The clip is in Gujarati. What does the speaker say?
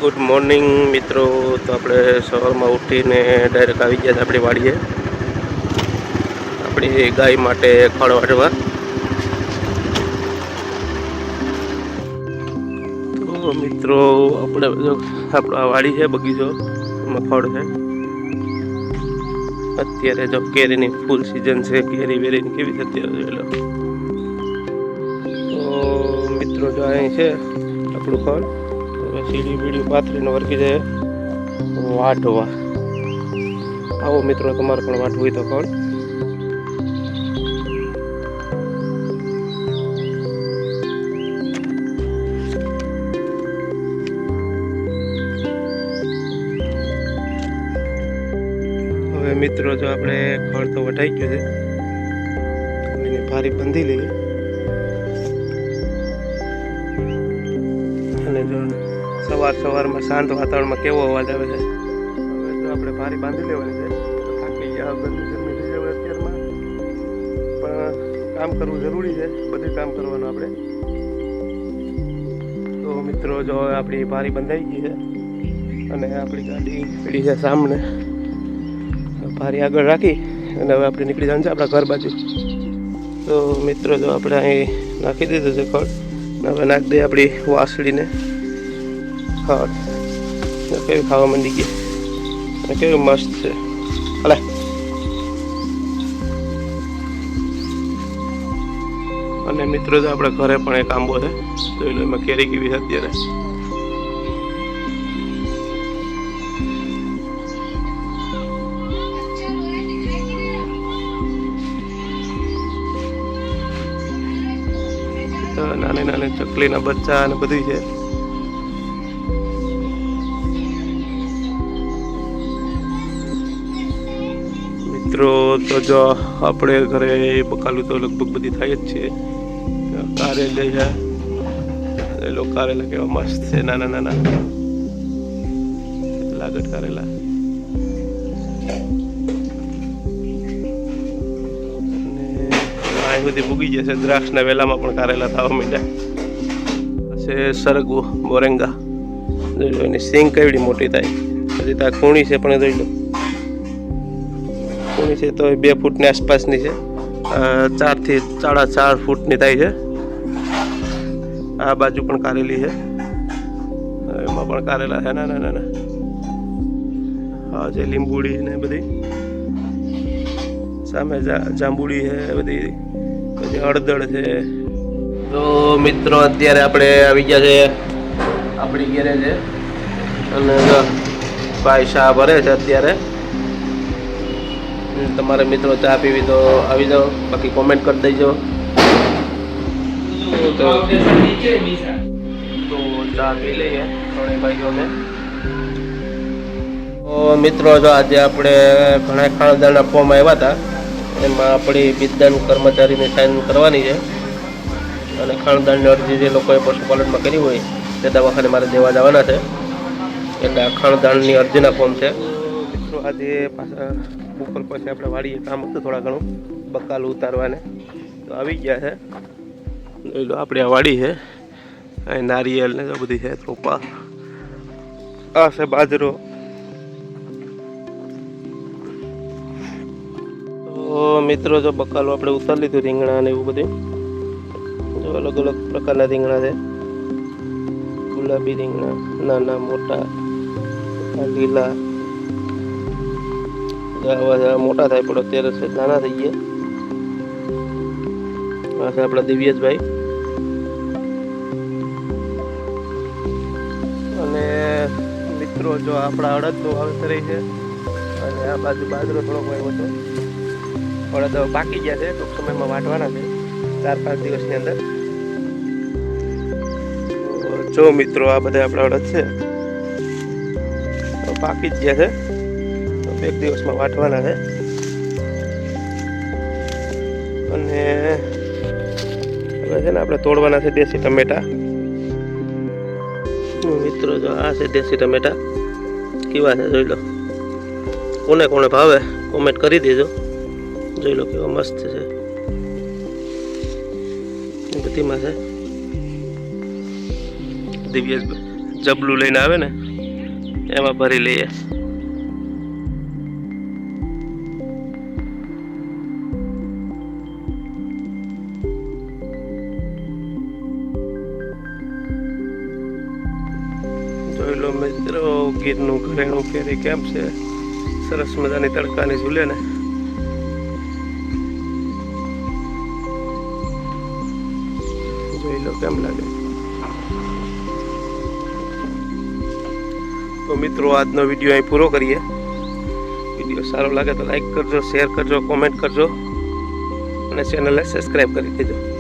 ગુડ મોર્નિંગ મિત્રો. તો આપણે સવારમાં ઉઠીને ડાયરેક્ટ આવી ગયા આપણી વાડીએ આપણી ગાય માટે ખડ વાટવા. તો મિત્રો આપણે આપણા વાડી છે, બગીચો, એમાં ખડ છે. અત્યારે જો કેરીની ફૂલ સિઝન છે, કેરી વેરીની કેવી છે અત્યારે જોઈ લો. તો મિત્રો જો અહીં છે આપણું ખડ. હવે સીડી બીડી પાથરીને વર્ગી જાય વાટવા. આવો મિત્રો, તમારે પણ વાટવું હોય તો ખડ. હવે મિત્રો જો આપણે ખડ તો વટાઈ ગયું છે, એને ભારી બાંધી લઈએ. અને જો સવારમાં શાંત વાતાવરણમાં કેવો અવાજ આવે છે. હવે જો આપણે ભારી બાંધી લેવાની છે. થાકી ગયા, ગરમી થઈ જાય અત્યારમાં, પણ કામ કરવું જરૂરી છે, બધું કામ કરવાનું આપણે. તો મિત્રો જો આપણી ભારી બંધાઈ ગઈ છે અને આપણી ગાડી પડી છે સામને. ભારી આગળ રાખી અને હવે આપણે નીકળી જવાનું છે આપણા ઘર બાજુ. તો મિત્રો જો આપણે અહીં નાખી દીધું છે ખડ. હવે નાખી દઈએ આપણી વાસળીને ખડ. કેવી ખાવા માંડી ગઈ, કેવી મસ્ત છે. હાલે. અને મિત્રો જો આપણે ઘરે પણ એક આંબો છે, જોઈ લો એમાં કેરી કેવી છે અત્યારે. નાની નાની ચકલીના બચ્ચા અને બધું છે. મિત્રો તો જો આપણે ઘરે બકાલું તો લગભગ બધી થાય જ છે. કારેલા છે, એ લોકો કારેલા કેવા મસ્ત છે, નાના નાના લાગત કારેલા. અહીં બધી મૂકી જશે. દ્રાક્ષના વેલામાં પણ કારેલા થવા માંડ્યા છે. સરગવો, મોરેંગા જોઈ લો, એની સિંગ કેવડી મોટી થાય. હજી ત્યાં ખૂણી છે પણ જોઈ લો, ખૂણી છે તો 2 ફૂટની આસપાસની છે. 4 થી 4.5 ફૂટની થાય છે. આ બાજુ પણ કારેલી છે, એમાં પણ કારેલા છે નાના નાના. હા છે લીંબુડી ને બધી, સામે જાંબુડી છે બધી, પછી હળદર છે. તો મિત્રો અત્યારે આપણે આવી ગયા છે આપણી ઘેરે છે અને ભાઈ ચા ભરે છે અત્યારે. તમારે મિત્રો ચા પીવી તો આવી જાઓ, બાકી કોમેન્ટ કરી દેજો. તો ચા પી લઈએ ત્રણેય ભાઈઓને. તો મિત્રો જો આજે આપણે ઘણા ખાણદારના ફોર્મ આવ્યા હતા, એમાં આપણી બિદ્દાન કર્મચારીની સાઇન કરવાની છે. અને ખાણદાનની અરજી જે લોકોએ પશુપાલનમાં કરી હોય તે દવાખાને મારે દેવા જવાના છે. એટલે આ ખાણદાનની અરજીના ફોર્મ છે. મિત્રો આજે પાછા બપોર પછી આપણે વાડીએ કામ હતું થોડા ઘણું બકાલું ઉતારવાને, તો આવી ગયા છે. જોઈ લો આપણી આ વાડી છે. અહીં નારિયેલ ને બધી છે, રોપા. આ છે બાજરો. તો મિત્રો જો બકાલું આપણે ઉતારી લીધું, રીંગણા ને એવું બધું. જો અલગ અલગ પ્રકારના રીંગણા છે. ગુલાબી રીંગણા, નાના મોટા, લીલા. મોટા થાય પણ અત્યારે નાના થઈ ગયા. આ છે આપણા દિવ્યેશભાઈ. અને મિત્રો જો આપણા અડદનું વાવેતર છે અને આ બાજુ બાજરો થોડોક વાવ્યો હતો. અડદ પાકી ગયા છે, ટૂંક સમયમાં વાટવાના છે 4-5 દિવસની અંદર. જો મિત્રો આ બધા આપણા અડદ છે, પાકી જ ગયા છે, 2 દિવસમાં વાટવાના છે. અને હવે છે ને આપણે તોડવાના છે દેશી ટમેટા. મિત્રો જો આ છે દેશી ટમેટા, કેવા છે જોઈ લો. કોને કોને ભાવે કોમેન્ટ કરી દેજો. જોઈ લો કેવા મસ્ત છે, બધીમાં છે. દિવ્યેશ જબલું લઈને આવે ને એમાં ભરી લઈએ. જોઈ લો મિત્રો, ગીરનું ઘરેણું કેરી કેમ છે, સરસ મજાની તડકાની ઝૂલે ને. જોઈ લો કેમ લાગે. તો મિત્રો, આજનો વિડીયો અહીં પૂરો કરીએ. વિડીયો સારો લાગે તો લાઈક કરજો, શેર કરજો, કોમેન્ટ કરજો અને ચેનલને સબસ્ક્રાઈબ કરી દેજો.